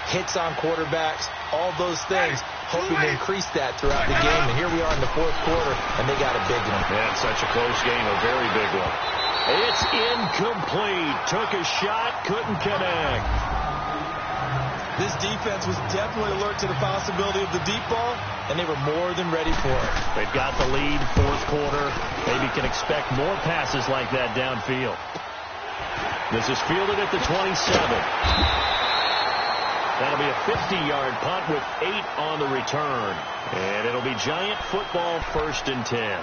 S3: hits on quarterbacks, all those things, hoping to increase that throughout the game. And here we are in the 4th quarter, and they got a big one.
S2: Yeah, it's such a close game, a very big one. It's incomplete. Took a shot, couldn't connect.
S3: This defense was definitely alert to the possibility of the deep ball, and they were more than ready for it.
S2: They've got the lead, 4th quarter. Maybe can expect more passes like that downfield. This is fielded at the 27. That'll be a 50-yard punt with 8 on the return. And it'll be Giant football 1st and 10.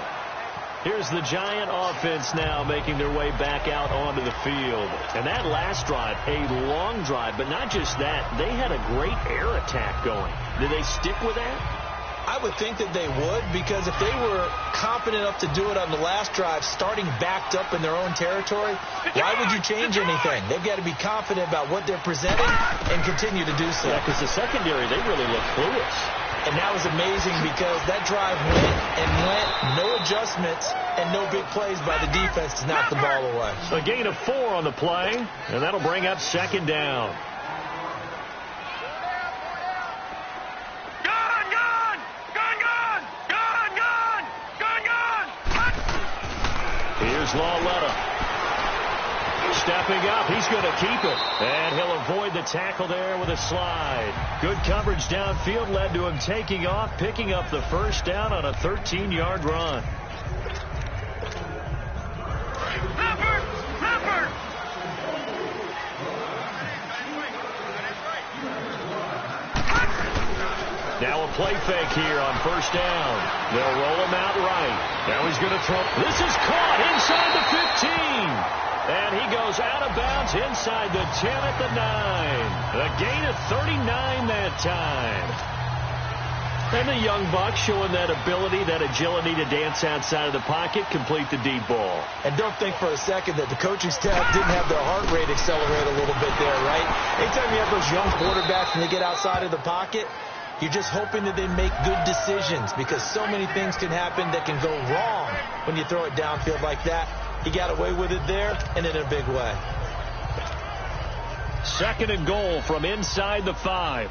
S2: Here's the Giant offense now making their way back out onto the field. And that last drive, a long drive, but not just that. They had a great air attack going. Did they stick with that?
S3: I would think that they would, because if they were confident enough to do it on the last drive, starting backed up in their own territory, why would you change anything? They've got to be confident about what they're presenting and continue to do so.
S2: Yeah, because the secondary, they really look clueless.
S3: And that was amazing because that drive went and went, no adjustments, and no big plays by the defense to knock the ball away.
S2: A gain of 4 on the play, and that'll bring up second down. Lawletta stepping up. He's going to keep it. And he'll avoid the tackle there with a slide. Good coverage downfield led to him taking off, picking up the first down on a 13-yard run. Now a play fake here on first down. They'll roll him out right. Now he's going to throw. This is caught inside the 15. And he goes out of bounds inside the 10 at the 9. A gain of 39 that time. And the young buck showing that ability, that agility to dance outside of the pocket, complete the deep ball.
S3: And don't think for a second that the coaching staff didn't have their heart rate accelerate a little bit there, right? Anytime you have those young quarterbacks and they get outside of the pocket, you're just hoping that they make good decisions, because so many things can happen that can go wrong when you throw it downfield like that. He got away with it there, and in a big way.
S2: Second and goal from inside the 5.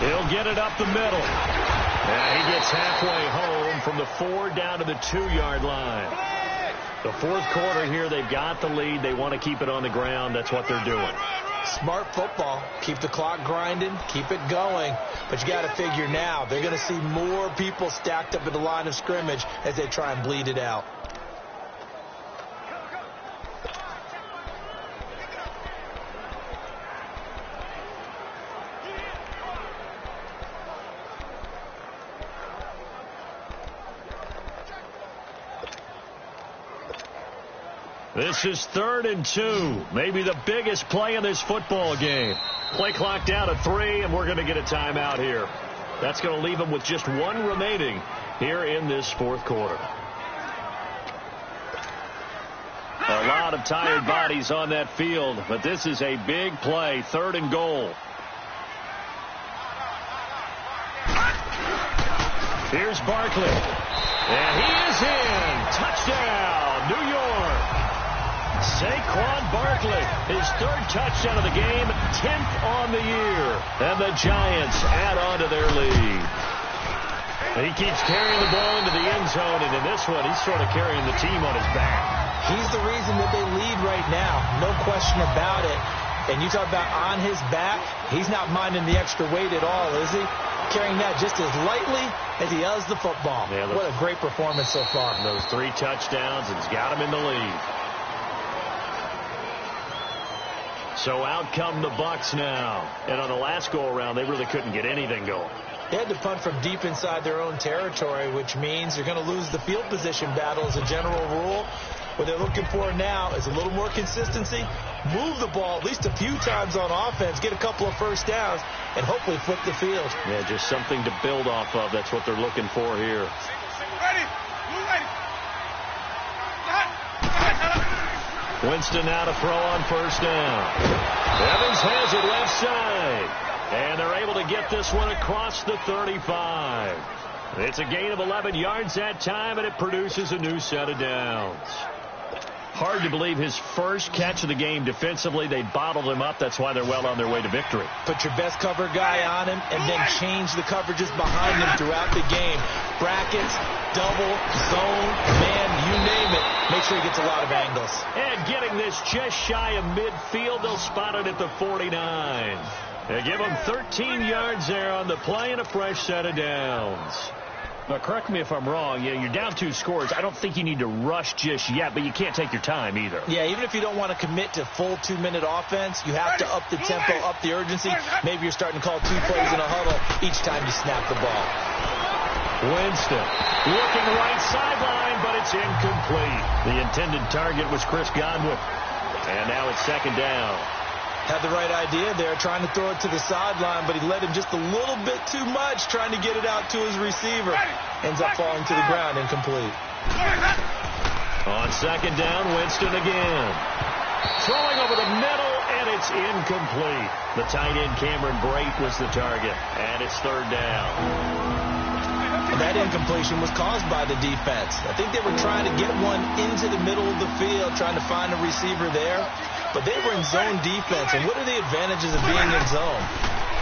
S2: He'll get it up the middle. And he gets halfway home from the 4 down to the 2-yard line. The fourth quarter here, they've got the lead. They want to keep it on the ground. That's what they're doing.
S3: Smart football. Keep the clock grinding. Keep it going. But you got to figure now, they're going to see more people stacked up at the line of scrimmage as they try and bleed it out.
S2: This is 3rd and 2. Maybe the biggest play in this football game. Play clock down to 3, and we're going to get a timeout here. That's going to leave them with just 1 remaining here in this fourth quarter. A lot of tired bodies on that field, but this is a big play. 3rd and goal. Here's Barkley. And he is in. Touchdown, New York. Saquon Barkley, his 3rd touchdown of the game, 10th on the year. And the Giants add on to their lead. He keeps carrying the ball into the end zone, and in this one, he's sort of carrying the team on his back.
S3: He's the reason that they lead right now, no question about it. And you talk about on his back, he's not minding the extra weight at all, is he? Carrying that just as lightly as he does the football. Yeah, what a great performance so far.
S2: Those 3 touchdowns, and he's got him in the lead. So out come the Bucs now. And on the last go-around, they really couldn't get anything going.
S3: They had to punt from deep inside their own territory, which means you're going to lose the field position battle as a general rule. What they're looking for now is a little more consistency, move the ball at least a few times on offense, get a couple of first downs, and hopefully flip the field.
S2: Yeah, just something to build off of. That's what they're looking for here.
S4: Ready.
S2: Winston now to throw on first down. Evans has it left side. And they're able to get this one across the 35. It's a gain of 11 yards that time, and it produces a new set of downs. Hard to believe his first catch of the game defensively. They bottled him up. That's why they're well on their way to victory.
S3: Put your best cover guy on him and then change the coverages behind him throughout the game. Brackets, double, zone, man, you name it. Make sure he gets a lot of angles.
S2: And getting this just shy of midfield, they'll spot it at the 49. They give him 13 yards there on the play and a fresh set of downs. Correct me if I'm wrong. You're down 2 scores. I don't think you need to rush just yet, but you can't take your time either.
S3: Yeah, even if you don't want to commit to full 2-minute offense, you have to up the tempo, up the urgency. Maybe you're starting to call 2 plays in a huddle each time you snap the ball.
S2: Winston looking right sideline, but it's incomplete. The intended target was Chris Godwin. And now it's 2nd down.
S3: Had the right idea there, trying to throw it to the sideline, but he led him just a little bit too much, trying to get it out to his receiver. Ends up falling to the ground, incomplete.
S2: On 2nd down, Winston again. Throwing over the middle, and it's incomplete. The tight end, Cameron Brate, was the target, and it's 3rd down.
S3: And that incompletion was caused by the defense. I think they were trying to get one into the middle of the field, trying to find a receiver there. But they were in zone defense. And what are the advantages of being in zone?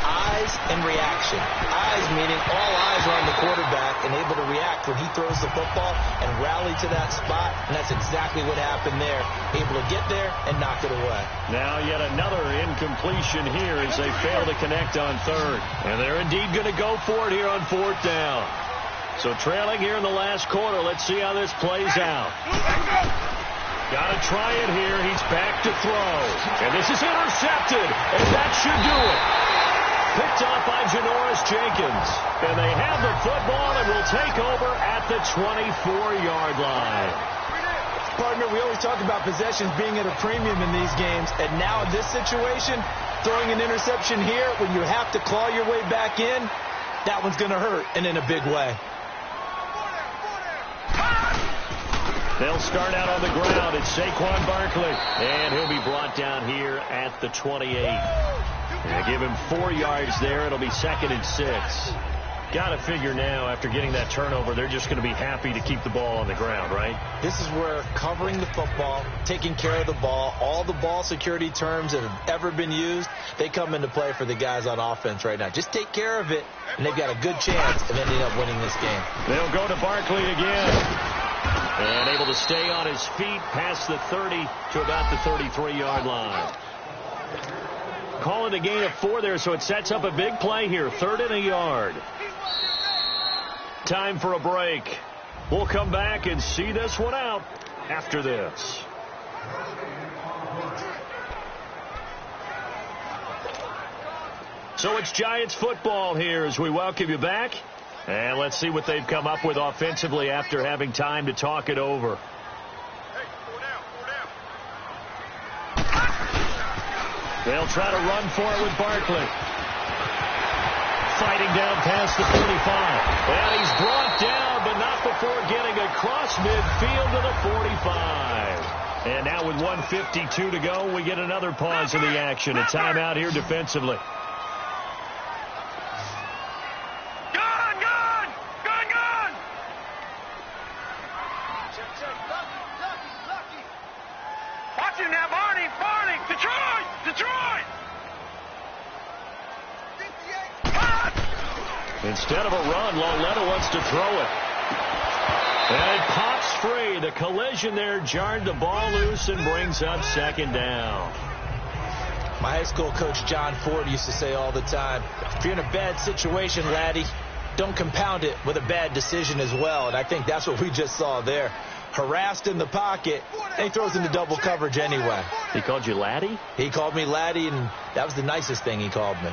S3: Eyes and reaction. Eyes meaning all eyes are on the quarterback and able to react when he throws the football and rally to that spot. And that's exactly what happened there. Able to get there and knock it away.
S2: Now yet another incompletion here as they fail to connect on 3rd. And they're indeed going to go for it here on 4th down. So trailing here in the last quarter. Let's see how this plays out. Got to try it here. He's back to throw. And this is intercepted. And that should do it. Picked off by Janoris Jenkins. And they have the football and will take over at the 24-yard line.
S3: Partner, we always talk about possessions being at a premium in these games. And now in this situation, throwing an interception here when you have to claw your way back in, that one's going to hurt, and in a big way.
S2: They'll start out on the ground. It's Saquon Barkley. And he'll be brought down here at the 28. And give him 4 yards there. It'll be 2nd and 6. Got to figure now, after getting that turnover, they're just going to be happy to keep the ball on the ground, right?
S3: This is where covering the football, taking care of the ball, all the ball security terms that have ever been used, they come into play for the guys on offense right now. Just take care of it, and they've got a good chance of ending up winning this game.
S2: They'll go to Barkley again. And able to stay on his feet past the 30 to about the 33-yard line. Calling a gain of 4 there, so it sets up a big play here. 3rd and a yard. Time for a break. We'll come back and see this one out after this. So it's Giants football here as we welcome you back. And let's see what they've come up with offensively after having time to talk it over. They'll try to run for it with Barkley. Fighting down past the 45. And he's brought down, but not before getting across midfield to the 45. And now with 1:52 to go, we get another pause in the action. A timeout here defensively. Instead of a run, Lauletta wants to throw it. And it pops free. The collision there jarred the ball loose and brings up 2nd down.
S3: My high school coach, John Ford, used to say all the time, if you're in a bad situation, laddie, don't compound it with a bad decision as well. And I think that's what we just saw there. Harassed in the pocket, and he throws into double coverage anyway.
S2: He called you laddie?
S3: He called me laddie, and that was the nicest thing he called me.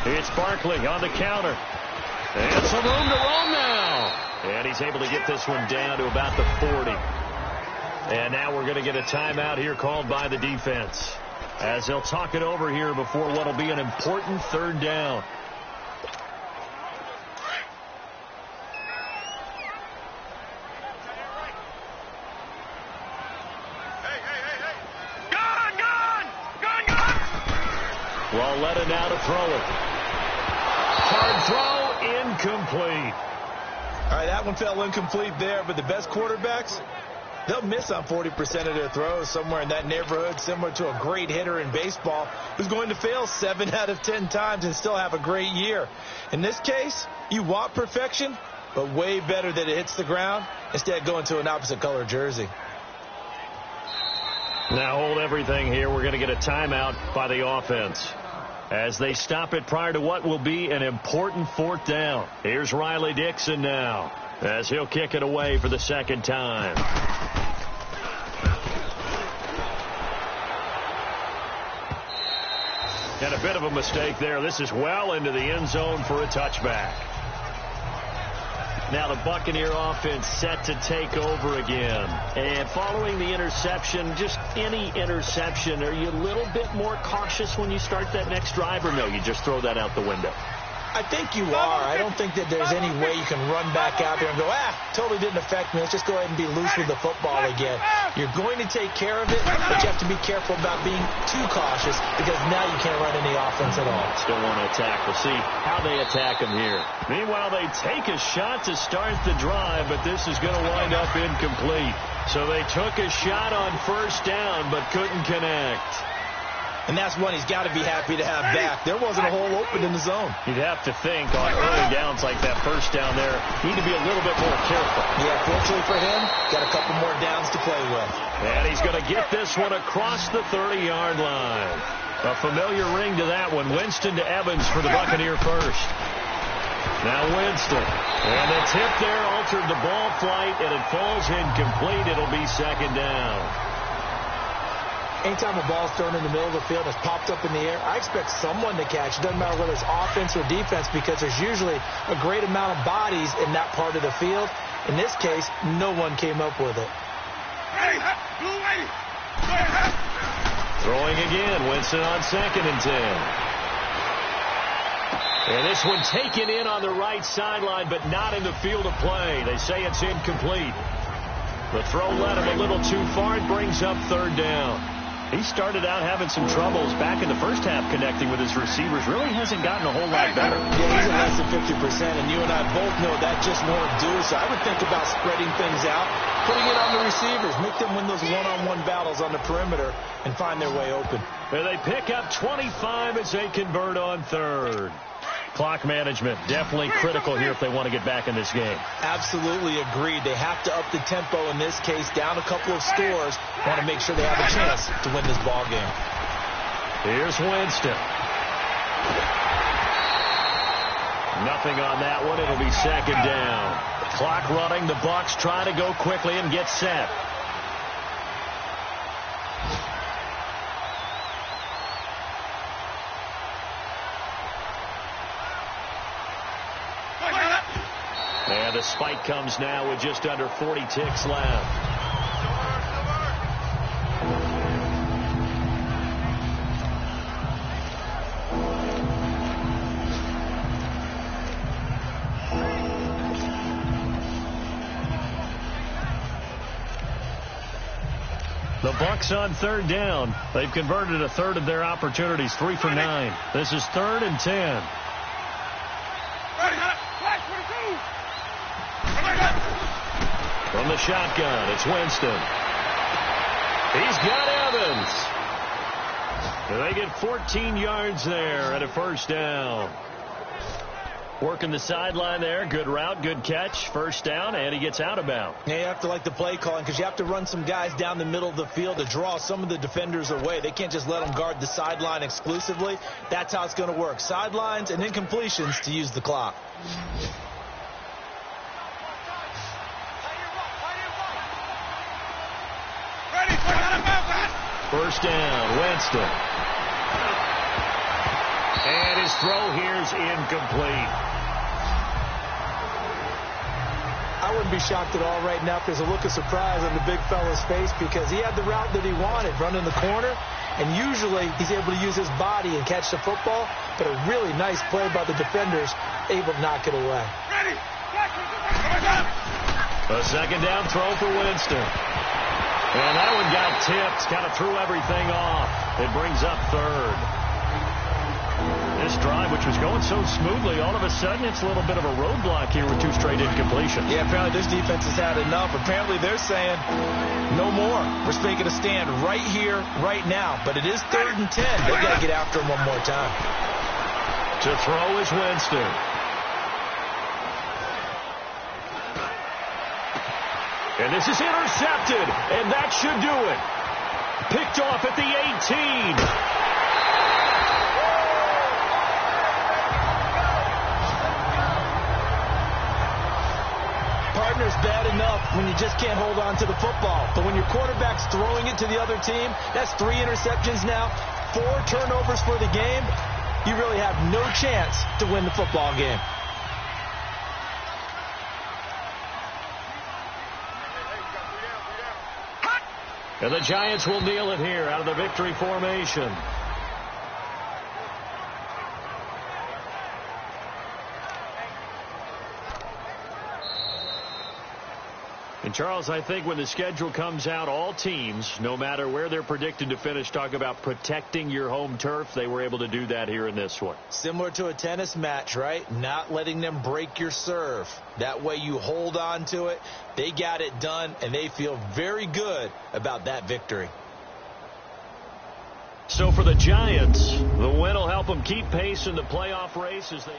S2: It's Barkley on the counter. And some room to roam now. And he's able to get this one down to about the 40. And now we're going to get a timeout here called by the defense, as they'll talk it over here before what will be an important 3rd down. Lauletta now to throw it. Hard throw, incomplete.
S3: All right, that one fell incomplete there, but the best quarterbacks, they'll miss on 40% of their throws, somewhere in that neighborhood, similar to a great hitter in baseball who's going to fail 7 out of 10 times and still have a great year. In this case, you want perfection, but way better that it hits the ground instead of going to an opposite color jersey.
S2: Now hold everything here. We're going to get a timeout by the offense. as they stop it prior to what will be an important 4th down. Here's Riley Dixon now as he'll kick it away for the 2nd time. And a bit of a mistake there. This is well into the end zone for a touchback. Now the Buccaneer offense set to take over again. And following the interception, just any interception, are you a little bit more cautious when you start that next drive, or no, you just throw that out the window?
S3: I think you are. I don't think that there's any way you can run back out there and go, totally didn't affect me. Let's just go ahead and be loose with the football again. You're going to take care of it, but you have to be careful about being too cautious because now you can't run any offense at all.
S2: Still want to attack. We'll see how they attack him here. Meanwhile, they take a shot to start the drive, but this is going to wind up incomplete. So they took a shot on 1st down, but couldn't connect.
S3: And that's one he's got to be happy to have back. There wasn't a hole open in the zone.
S2: You'd have to think on early downs like that 1st down there, need to be a little bit more careful.
S3: Yeah, fortunately for him, got a couple more downs to play with.
S2: And he's going to get this one across the 30-yard line. A familiar ring to that one. Winston to Evans for the Buccaneer first. Now Winston. And the tip there altered the ball flight, and it falls incomplete. It'll be 2nd down.
S3: Anytime a ball's thrown in the middle of the field and it's popped up in the air, I expect someone to catch. It doesn't matter whether it's offense or defense because there's usually a great amount of bodies in that part of the field. In this case, no one came up with it.
S2: Throwing again, Winston on 2nd and 10. And this one taken in on the right sideline, but not in the field of play. They say it's incomplete. The throw led him a little too far. It brings up 3rd down. He started out having some troubles back in the first half connecting with his receivers. Really hasn't gotten a whole lot better.
S3: Yeah, he's at less than 50%, and you and I both know that just won't do. So I would think about spreading things out, putting it on the receivers, make them win those one-on-one battles on the perimeter and find their way open.
S2: And they pick up 25 as they convert on 3rd. Clock management definitely critical here if they want to get back in this game.
S3: Absolutely agreed. They have to up the tempo in this case, down a couple of scores. Want to make sure they have a chance to win this ball game.
S2: Here's Winston. Nothing on that one. It'll be 2nd down. Clock running. The Bucs try to go quickly and get set. And the spike comes now with just under 40 ticks left. The Bucs on 3rd down. They've converted a third of their opportunities, 3 for 9. This is 3rd and 10. From the shotgun, it's Winston. He's got Evans. And they get 14 yards there at a 1st down. Working the sideline there. Good route, good catch. 1st down, and he gets out of bounds.
S3: Yeah, you have to like the play calling because you have to run some guys down the middle of the field to draw some of the defenders away. They can't just let them guard the sideline exclusively. That's how it's going to work. Sidelines and incompletions to use the clock.
S2: First down, Winston. And his throw here's incomplete.
S3: I wouldn't be shocked at all right now if there's a look of surprise on the big fella's face because he had the route that he wanted, running the corner, and usually he's able to use his body and catch the football, but a really nice play by the defenders, able to knock it away.
S2: A 2nd down throw for Winston. And that one got tipped, kind of threw everything off. It brings up 3rd. This drive, which was going so smoothly, all of a sudden it's a little bit of a roadblock here with 2 straight incompletions.
S3: Yeah, apparently this defense has had enough. Apparently they're saying no more. We're taking a stand right here, right now. But it is 3rd and 10. They've got to get after him one more time.
S2: To throw is Winston. And this is intercepted, and that should do it. Picked off at the 18.
S3: is bad enough when you just can't hold on to the football. But when your quarterback's throwing it to the other team, that's 3 interceptions now, 4 turnovers for the game. You really have no chance to win the football game.
S2: And the Giants will kneel it here out of the victory formation. And, Charles, I think when the schedule comes out, all teams, no matter where they're predicted to finish, talk about protecting your home turf. They were able to do that here in this one.
S3: Similar to a tennis match, right? Not letting them break your serve. That way you hold on to it. They got it done, and they feel very good about that victory.
S2: So for the Giants, the win will help them keep pace in the playoff race as they...